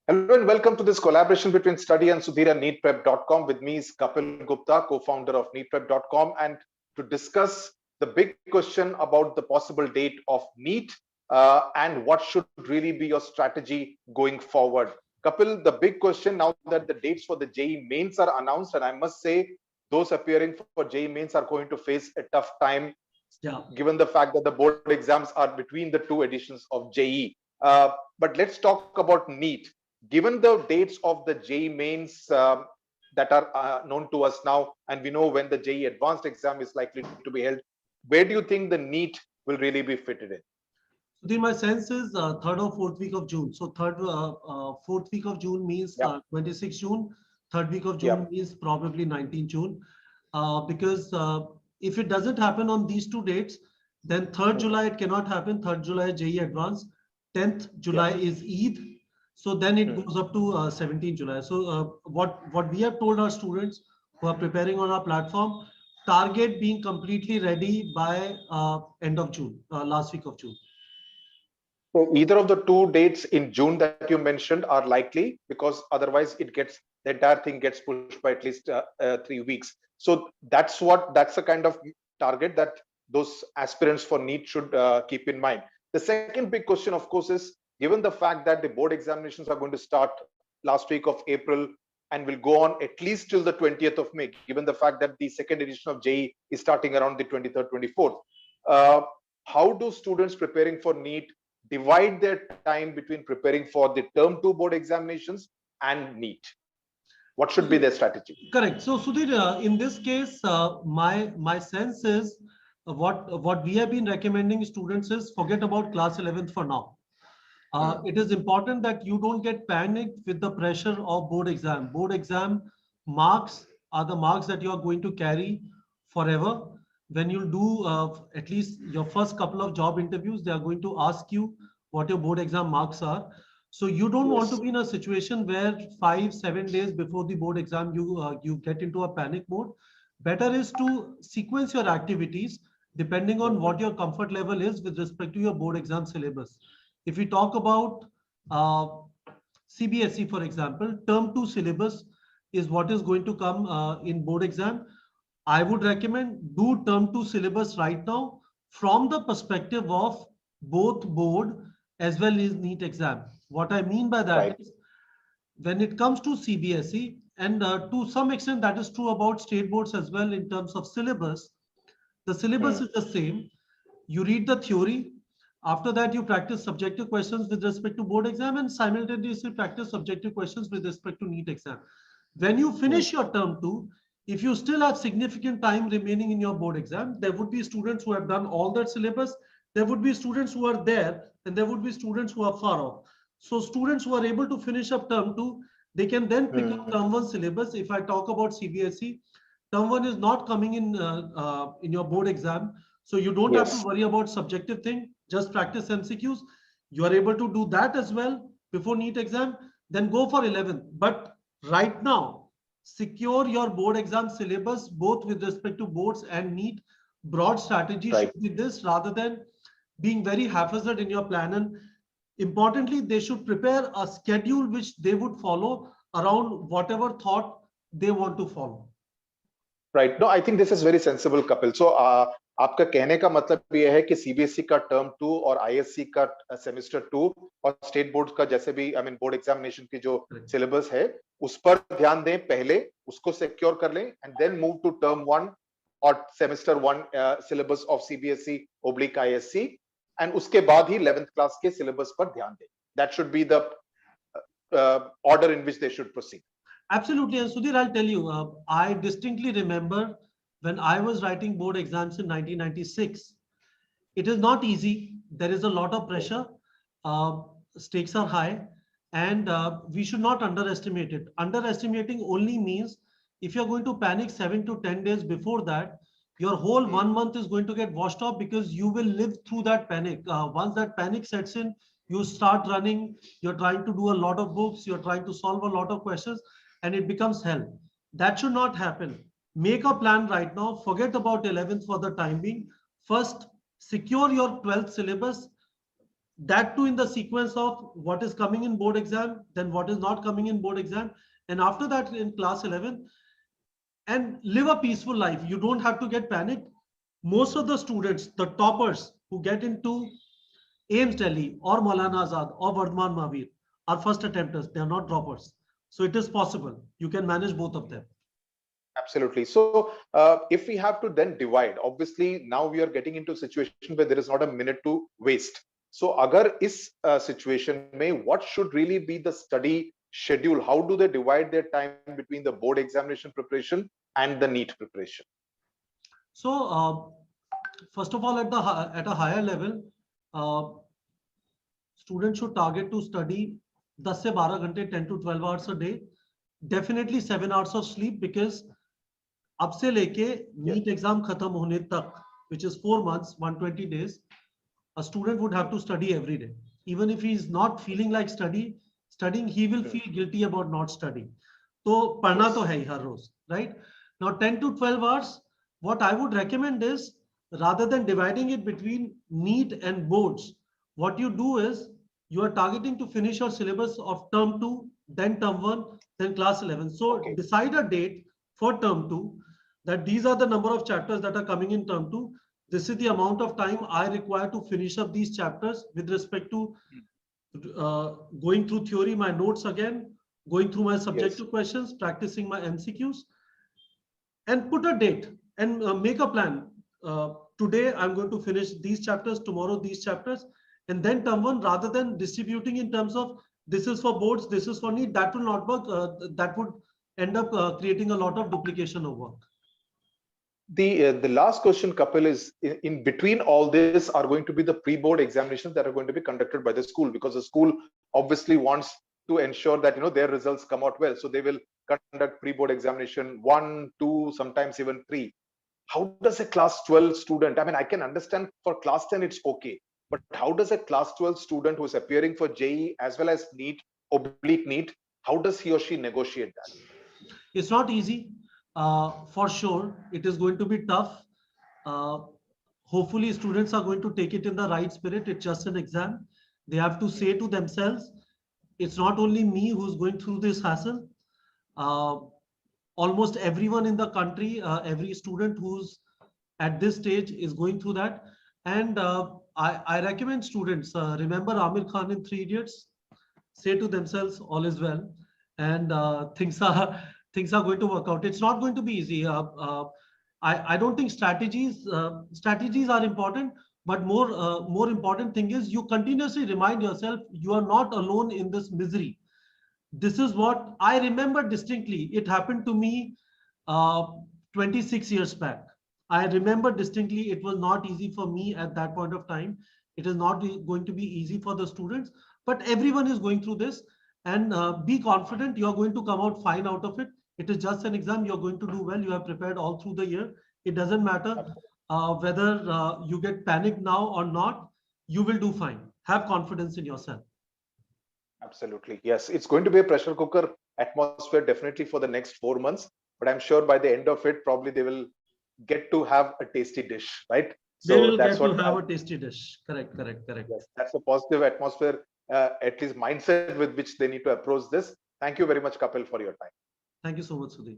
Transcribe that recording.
Hello and welcome to this collaboration between Study and Sudhir and NEETprep.com. With me is Kapil Gupta, co-founder of NEETprep.com, and to discuss the big question about the possible date of NEET and what should really be your strategy going forward. Kapil, the big question now that the dates for the JEE mains are announced, and I must say those appearing for JEE mains are going to face a tough time, given the fact that the board exams are between the two editions of JEE. But let's talk about NEET. Given the dates of the JEE mains that are known to us now, and we know when the JEE advanced exam is likely to be held, where do you think the NEET will really be fitted in? Sudhir, my sense is third or fourth week of June. So fourth week of June means 26 June. Third week of June means probably 19 June. Because if it doesn't happen on these two dates, then 3rd July it cannot happen. 3rd July JEE advanced. 10th July is Eid. So then it goes up to 17 July. So what we have told our students who are preparing on our platform, target being completely ready by end of June, last week of June. So either of the two dates in June that you mentioned are likely, because otherwise the entire thing gets pushed by at least 3 weeks. So that's the kind of target that those aspirants for NEET should keep in mind. The second big question, of course, is given the fact that the board examinations are going to start last week of April and will go on at least till the 20th of May, given the fact that the second edition of JEE is starting around the 23rd, 24th. How do students preparing for NEET divide their time between preparing for the term 2 board examinations and NEET? What should be their strategy? Correct. So Sudhir, in this case, my sense is what we have been recommending students is forget about class 11th for now. It is important that you don't get panicked with the pressure of board exam. Board exam marks are the marks that you are going to carry forever. When you do at least your first couple of job interviews, they are going to ask you what your board exam marks are. So you don't want to be in a situation where 5-7 days before the board exam, you get into a panic mode. Better is to sequence your activities depending on what your comfort level is with respect to your board exam syllabus. If we talk about CBSE, for example, term 2 syllabus is what is going to come in board exam. I would recommend do term 2 syllabus right now from the perspective of both board as well as NEET exam. What I mean by that is when it comes to CBSE, and to some extent that is true about state boards as well in terms of syllabus, the syllabus is the same. You read the theory. After that, you practice subjective questions with respect to board exam and simultaneously practice subjective questions with respect to NEET exam. When you finish your term 2, if you still have significant time remaining in your board exam, there would be students who have done all that syllabus. There would be students who are there and there would be students who are far off. So students who are able to finish up term 2, they can then pick up term 1 syllabus. If I talk about CBSE, term 1 is not coming in your board exam. So you don't have to worry about subjective thing. Just practice MCQs. You are able to do that as well before NEET exam. Then go for 11th. But right now, secure your board exam syllabus, both with respect to boards and NEET. Broad strategy should be this rather than being very haphazard in your plan. And importantly, they should prepare a schedule which they would follow around whatever thought they want to follow. Right. No, I think this is very sensible, Kapil. So, आपका कहने का मतलब ये है कि CBSE का term 2 और ISC का सेमेस्टर 2 और स्टेट बोर्ड का जैसे भी बोर्ड एग्जामिनेशन की जो सिलेबस है उस पर ध्यान दें, पहले उसको सिक्योर कर लें and then move to term 1 और semester 1 syllabus of CBSE oblique ISC and उसके बाद ही 11th क्लास के सिलेबस पर ध्यान दें. That should be the order in which they should proceed. Absolutely. And Sudhir, I'll tell you, I distinctly remember when I was writing board exams in 1996, it is not easy. There is a lot of pressure. Stakes are high and we should not underestimate it. Underestimating only means if you're going to panic 7 to 10 days before that, your whole 1 month is going to get washed off because you will live through that panic. Once that panic sets in, you start running, you're trying to do a lot of books, you're trying to solve a lot of questions and it becomes hell. That should not happen. Make a plan right now. Forget about 11th for the time being. First, secure your 12th syllabus. That too in the sequence of what is coming in board exam, then what is not coming in board exam, and after that in class 11, and live a peaceful life. You don't have to get panicked. Most of the students, the toppers who get into AIMS Delhi or Maulana Azad or Vardhman Mahavir are first attempters. They are not droppers. So it is possible. You can manage both of them. Absolutely. So if we have to then divide, obviously now we are getting into a situation where there is not a minute to waste. So agar is situation mein, what should really be the study schedule? How do they divide their time between the board examination preparation and the NEET preparation? So first of all, at a higher level, uh, students should target to study 10 से 12 घंटे, 10 to 12 hours a day. Definitely 7 hours of sleep, because अब से लेके NEET exam खत्म होने तक, which is 4 months, 120 days, a student would have to study every day. Even if he is not feeling like studying, he will feel guilty about not studying. तो पढ़ना तो है ही हर रोज, right? Now 10 to 12 hours, what I would recommend is, rather than dividing it between NEET and boards, what you do is you are targeting to finish your syllabus of term 2, then term 1, then class 11. So decide a date for term 2, that these are the number of chapters that are coming in term 2. This is the amount of time I require to finish up these chapters with respect to going through theory, my notes again, going through my subjective questions, practicing my MCQs, and put a date and make a plan. Today I'm going to finish these chapters, tomorrow these chapters, and then term 1, rather than distributing in terms of this is for boards, this is for NEET, that will not work. That would end up creating a lot of duplication of work. The last question, Kapil, is in between all this are going to be the pre-board examinations that are going to be conducted by the school, because the school obviously wants to ensure that their results come out well. So they will conduct pre-board examination 1, 2, sometimes even 3. How does a class 12 student, I mean, I can understand for class 10 it's okay, but how does a class 12 student who is appearing for JEE as well as NEET, oblique NEET, how does he or she negotiate that? It's not easy. For sure, it is going to be tough. Hopefully, students are going to take it in the right spirit. It's just an exam. They have to say to themselves, it's not only me who's going through this hassle. Almost everyone in the country, every student who's at this stage is going through that. And I recommend students, remember Amir Khan in 3 Idiots? Say to themselves, all is well. And things are going to work out. It's not going to be easy. I don't think strategies are important, but more important thing is you continuously remind yourself you are not alone in this misery. This is what I remember distinctly. It happened to me 26 years back. I remember distinctly it was not easy for me at that point of time. It is not going to be easy for the students, but everyone is going through this. And be confident, you're going to come out fine out of it. It is just an exam. You're going to do well. You have prepared all through the year. It doesn't matter whether you get panicked now or not. You will do fine. Have confidence in yourself. Absolutely. Yes, it's going to be a pressure cooker atmosphere definitely for the next 4 months. But I'm sure by the end of it, probably they will get to have a tasty dish, right? So they will get to have a tasty dish. Correct. Yes, that's a positive atmosphere, at least mindset with which they need to approach this. Thank you very much, Kapil, for your time. Thank you so much, Sudhir.